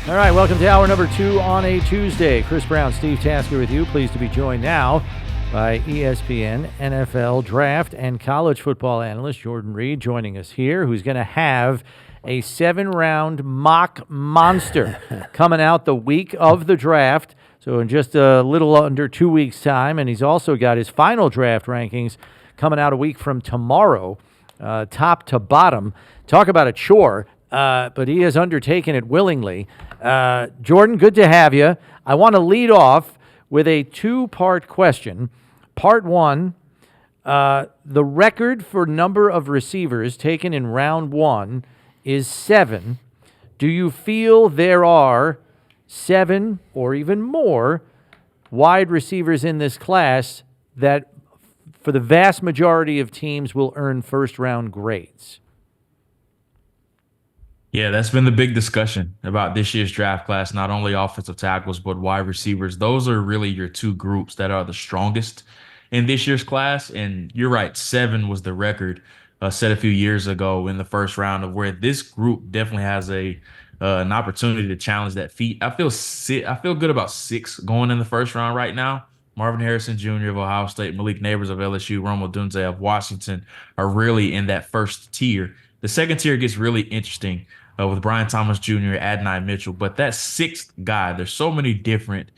All right, welcome to hour number 2 on a Tuesday. Chris Brown, Steve Tasker with you. Pleased to be joined now by ESPN NFL Draft and college football analyst Jordan Reid joining us here, who's going to have a 7-round mock monster coming out the week of the draft. So in just a little under 2 weeks' time, and he's also got his final draft rankings coming out a week from tomorrow, top to bottom. Talk about a chore. But he has undertaken it willingly. Jordan, good to have you. I want to lead off with a 2-part question. Part 1, the record for number of receivers taken in round 1 is 7. Do you feel there are 7 or even more wide receivers in this class that, for the vast majority of teams, will earn first-round grades? Yeah, that's been the big discussion about this year's draft class, not only offensive tackles, but wide receivers. Those are really your two groups that are the strongest in this year's class. And you're right, 7 was the record set a few years ago in the first round, of where this group definitely has an opportunity to challenge that feat. I feel good about 6 going in the first round right now. Marvin Harrison Jr. of Ohio State, Malik Nabers of LSU, Rome Odunze of Washington are really in that first tier. The second tier gets really interesting with Brian Thomas Jr., Adonai Mitchell. But that 6th guy, there's so many different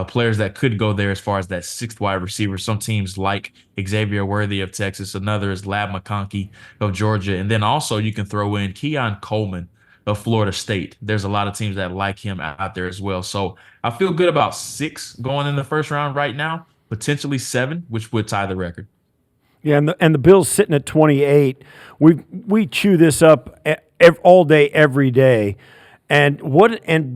players that could go there as far as that 6th wide receiver. Some teams like Xavier Worthy of Texas. Another is Lab McConkey of Georgia. And then also you can throw in Keon Coleman of Florida State. There's a lot of teams that like him out there as well. So I feel good about 6 going in the first round right now, potentially 7, which would tie the record. Yeah, and the Bills sitting at 28. We chew this up all day, every day, and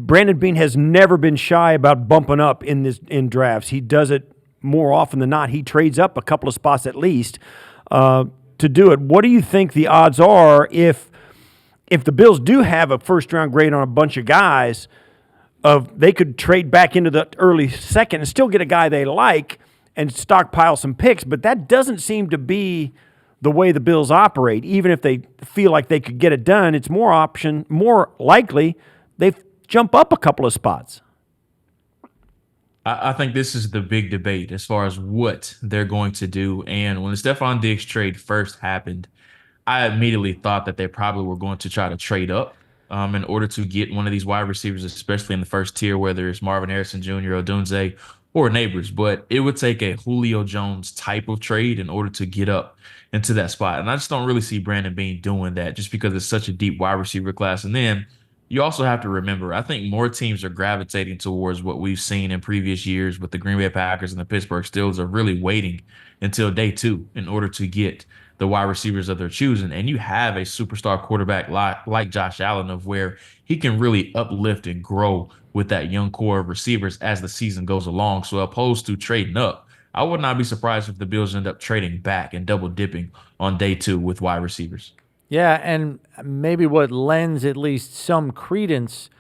Brandon Beane has never been shy about bumping up in drafts. He does it more often than not. He trades up a couple of spots at least to do it. What do you think the odds are if the Bills do have a first round grade on a bunch of guys? They could trade back into the early second and still get a guy they like and stockpile some picks, but that doesn't seem to be the way the Bills operate. Even if they feel like they could get it done, it's more likely they jump up a couple of spots. I think this is the big debate as far as what they're going to do. And when the Stephon Diggs trade first happened, I immediately thought that they probably were going to try to trade up in order to get one of these wide receivers, especially in the first tier, whether it's Marvin Harrison Jr., Odunze, or Nabers. But it would take a Julio Jones type of trade in order to get up into that spot. And I just don't really see Brandon Beane doing that just because it's such a deep wide receiver class. And then you also have to remember, I think more teams are gravitating towards what we've seen in previous years with the Green Bay Packers and the Pittsburgh Steelers are really waiting until day 2 in order to get the wide receivers that they're choosing. And you have a superstar quarterback like Josh Allen, of where he can really uplift and grow with that young core of receivers as the season goes along. So opposed to trading up, I would not be surprised if the Bills end up trading back and double dipping on day 2 with wide receivers. Yeah, and maybe what lends at least some credence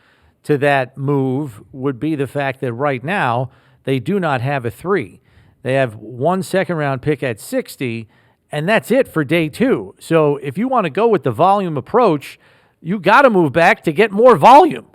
to that move would be the fact that right now they do not have a 3. They have 1 second-round pick at 60, and that's it for day 2. So if you want to go with the volume approach, you got to move back to get more volume.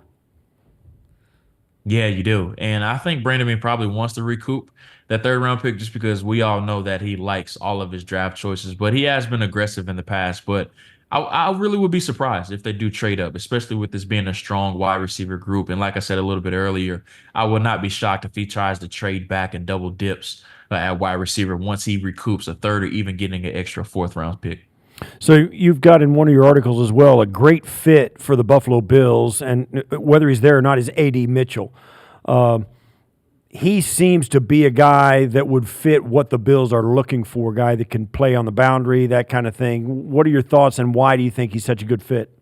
Yeah, you do. And I think Brandon Beane probably wants to recoup that 3rd-round pick just because we all know that he likes all of his draft choices. But he has been aggressive in the past. But I really would be surprised if they do trade up, especially with this being a strong wide receiver group. And like I said a little bit earlier, I would not be shocked if he tries to trade back and double dips at wide receiver once he recoups a 3rd or even getting an extra 4th-round pick. So you've got in one of your articles as well a great fit for the Buffalo Bills, and whether he's there or not is A.D. Mitchell. He seems to be a guy that would fit what the Bills are looking for, a guy that can play on the boundary, that kind of thing. What are your thoughts, and why do you think he's such a good fit?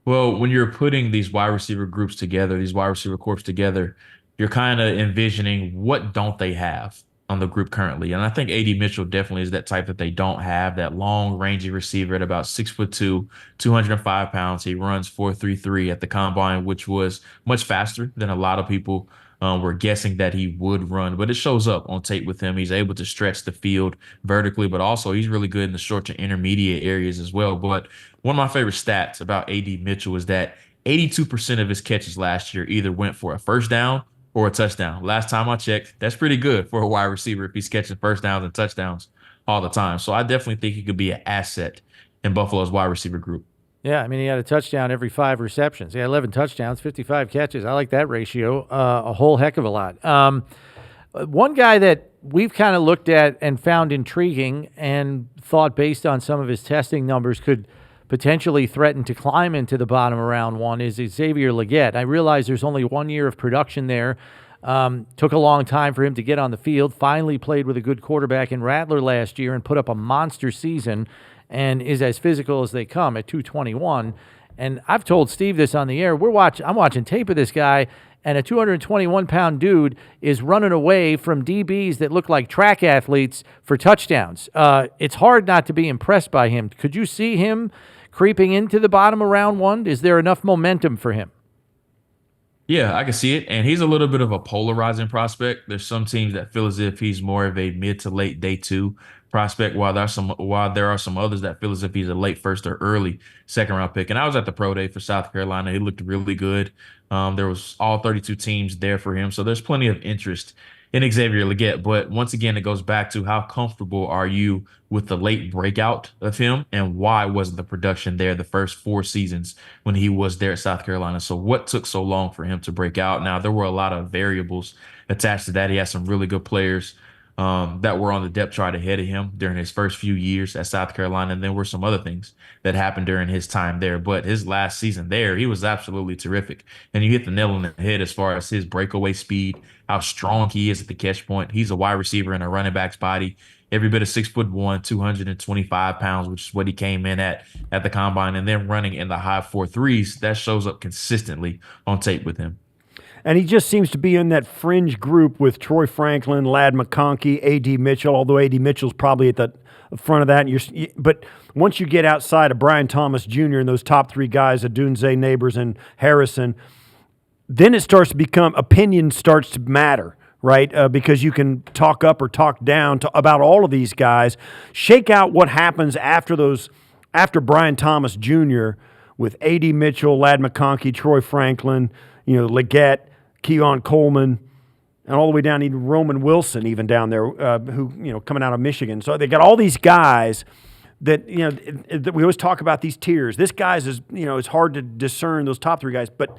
Well, when you're putting these wide receiver groups together, these wide receiver corps together, you're kind of envisioning what don't they have on the group currently. And I think A.D. Mitchell definitely is that type that they don't have, that long, rangy receiver at about 6'2", 205 pounds. He runs 4.33 at the combine, which was much faster than a lot of people were guessing that he would run. But it shows up on tape with him. He's able to stretch the field vertically, but also he's really good in the short to intermediate areas as well. But one of my favorite stats about A.D. Mitchell is that 82% of his catches last year either went for a first down or a touchdown. Last time I checked, that's pretty good for a wide receiver if he's catching first downs and touchdowns all the time. So I definitely think he could be an asset in Buffalo's wide receiver group. Yeah, I mean, he had a touchdown every 5 receptions. He had 11 touchdowns, 55 catches. I like that ratio a whole heck of a lot. One guy that we've kind of looked at and found intriguing and thought based on some of his testing numbers could potentially threaten to climb into the bottom of round one is Xavier Legette. I realize there's only 1 year of production there. Took a long time for him to get on the field. Finally played with a good quarterback in Rattler last year and put up a monster season and is as physical as they come at 221. And I've told Steve this on the air. I'm watching tape of this guy, and a 221-pound dude is running away from DBs that look like track athletes for touchdowns. It's hard not to be impressed by him. Could you see him creeping into the bottom of round one? Is there enough momentum for him? Yeah, I can see it. And he's a little bit of a polarizing prospect. There's some teams that feel as if he's more of a mid to late day two prospect, while there are some others that feel as if he's a late first or early second round pick. And I was at the pro day for South Carolina. He looked really good. There was all 32 teams there for him. So there's plenty of interest in Xavier Legette. But once again, it goes back to how comfortable are you with the late breakout of him, and why wasn't the production there the first 4 seasons when he was there at South Carolina? So what took so long for him to break out? Now, there were a lot of variables attached to that. He had some really good players that were on the depth chart ahead of him during his first few years at South Carolina. And there were some other things that happened during his time there. But his last season there, he was absolutely terrific. And you hit the nail on the head as far as his breakaway speed, how strong he is at the catch point. He's a wide receiver in a running back's body. Every bit of 6'1", 225 pounds, which is what he came in at the combine, and then running in the high 4.3s. That shows up consistently on tape with him. And he just seems to be in that fringe group with Troy Franklin, Ladd McConkey, A.D. Mitchell, although A.D. Mitchell's probably at the front of that. But once you get outside of Brian Thomas Jr. and those top 3 guys, Adunze, Neighbors, and Harrison, then it starts to become, opinion starts to matter, right? Because you can talk up or talk down about all of these guys. Shake out what happens after Brian Thomas Jr. with A.D. Mitchell, Ladd McConkey, Troy Franklin, Legette, Keon Coleman, and all the way down even Roman Wilson, even down there, who coming out of Michigan. So they got all these guys that that we always talk about these tiers. This guy's is it's hard to discern those top 3 guys, but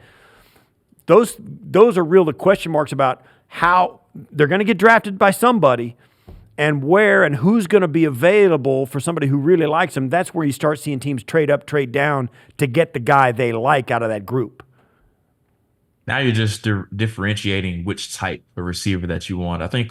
those are real the question marks about how they're going to get drafted by somebody, and where and who's going to be available for somebody who really likes them. That's where you start seeing teams trade up, trade down to get the guy they like out of that group. Now you're just differentiating which type of receiver that you want. I believe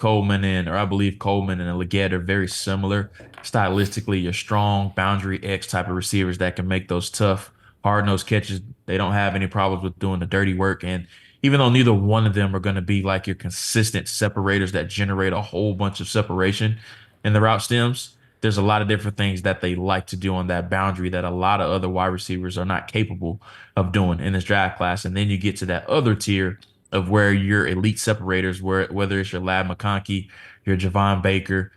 Coleman and Legette are very similar stylistically. You're strong boundary X type of receivers that can make those tough, hard-nosed catches. They don't have any problems with doing the dirty work. And even though neither one of them are going to be like your consistent separators that generate a whole bunch of separation in the route stems, there's a lot of different things that they like to do on that boundary that a lot of other wide receivers are not capable of doing in this draft class. And then you get to that other tier of where your elite separators, whether it's your Ladd McConkey, your Javon Baker,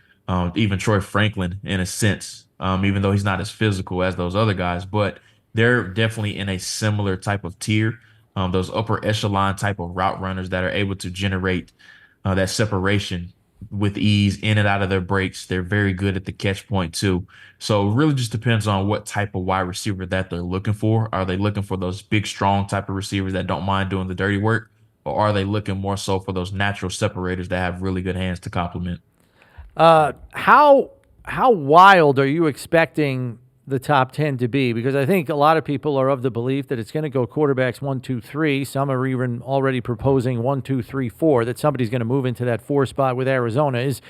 even Troy Franklin in a sense, even though he's not as physical as those other guys, but they're definitely in a similar type of tier. Those upper echelon type of route runners that are able to generate that separation with ease in and out of their breaks. They're very good at the catch point too. So it really just depends on what type of wide receiver that they're looking for. Are they looking for those big, strong type of receivers that don't mind doing the dirty work? Or are they looking more so for those natural separators that have really good hands to complement? How wild are you expecting the top 10 to be? Because I think a lot of people are of the belief that it's going to go quarterbacks 1, 2, 3. Some are even already proposing 1, 2, 3, 4, that somebody's going to move into that 4 spot with Arizona. Is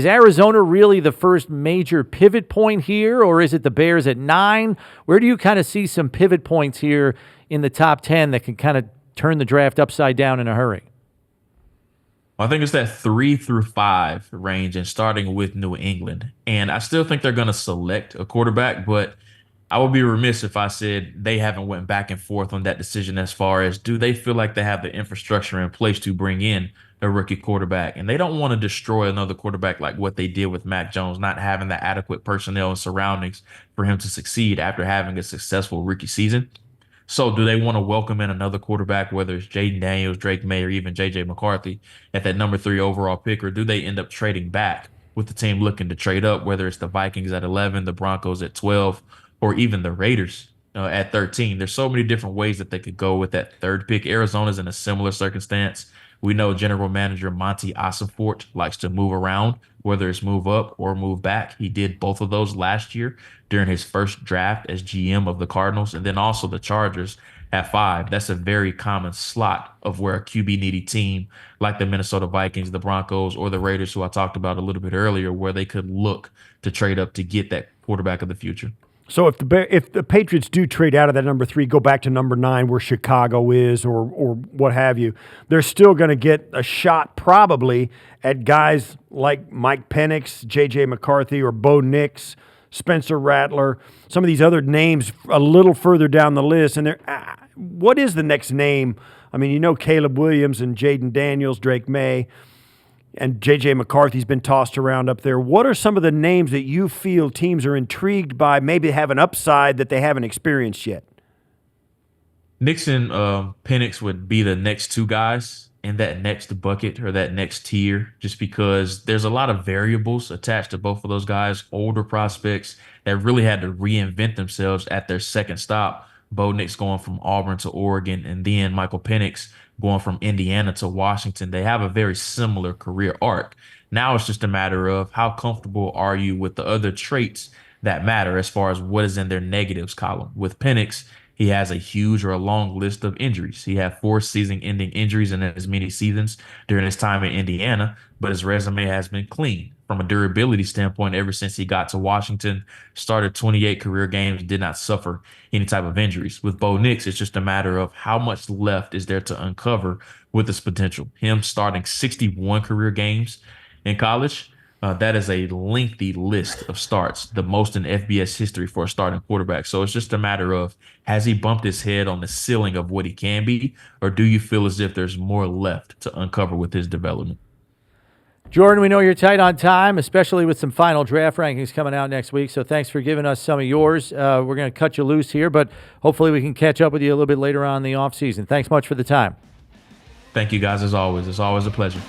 Arizona really the first major pivot point here, or is it the Bears at 9? Where do you kind of see some pivot points here in the top 10 that can kind of turn the draft upside down in a hurry? I think it's that 3 through 5 range, and starting with New England. And I still think they're going to select a quarterback, but I would be remiss if I said they haven't went back and forth on that decision as far as, do they feel like they have the infrastructure in place to bring in a rookie quarterback? And they don't want to destroy another quarterback like what they did with Mac Jones, not having the adequate personnel and surroundings for him to succeed after having a successful rookie season. So do they want to welcome in another quarterback, whether it's Jaden Daniels, Drake May, or even J.J. McCarthy at that number 3 overall pick, or do they end up trading back with the team looking to trade up, whether it's the Vikings at 11, the Broncos at 12, or even the Raiders at 13? There's so many different ways that they could go with that third pick. Arizona's in a similar circumstance. We know general manager Monty Ossenfort likes to move around, whether it's move up or move back. He did both of those last year during his first draft as GM of the Cardinals, and then also the Chargers at 5. That's a very common slot of where a QB needy team like the Minnesota Vikings, the Broncos, or the Raiders, who I talked about a little bit earlier, where they could look to trade up to get that quarterback of the future. So if the Patriots do trade out of that number 3, go back to number 9 where Chicago is or what have you, they're still going to get a shot probably at guys like Mike Penix, J.J. McCarthy, or Bo Nix, Spencer Rattler, some of these other names a little further down the list. And what is the next name? I mean, Caleb Williams and Jaden Daniels, Drake May, and J.J. McCarthy's been tossed around up there. What are some of the names that you feel teams are intrigued by, maybe have an upside that they haven't experienced yet? Nix and Penix would be the next 2 guys in that next bucket or that next tier, just because there's a lot of variables attached to both of those guys, older prospects that really had to reinvent themselves at their second stop. Bo Nix going from Auburn to Oregon, and then Michael Penix going from Indiana to Washington. They have a very similar career arc. Now it's just a matter of how comfortable are you with the other traits that matter as far as what is in their negatives column. With Penix, he has a huge or a long list of injuries. He had 4 season-ending injuries in as many seasons during his time in Indiana, but his resume has been clean from a durability standpoint ever since he got to Washington, started 28 career games, did not suffer any type of injuries. With Bo Nix, it's just a matter of how much left is there to uncover with his potential. Him starting 61 career games in college, that is a lengthy list of starts, the most in FBS history for a starting quarterback. So it's just a matter of, has he bumped his head on the ceiling of what he can be, or do you feel as if there's more left to uncover with his development? Jordan, we know you're tight on time, especially with some final draft rankings coming out next week, so thanks for giving us some of yours. We're going to cut you loose here, but hopefully we can catch up with you a little bit later on in the offseason. Thanks much for the time. Thank you, guys, as always. It's always a pleasure.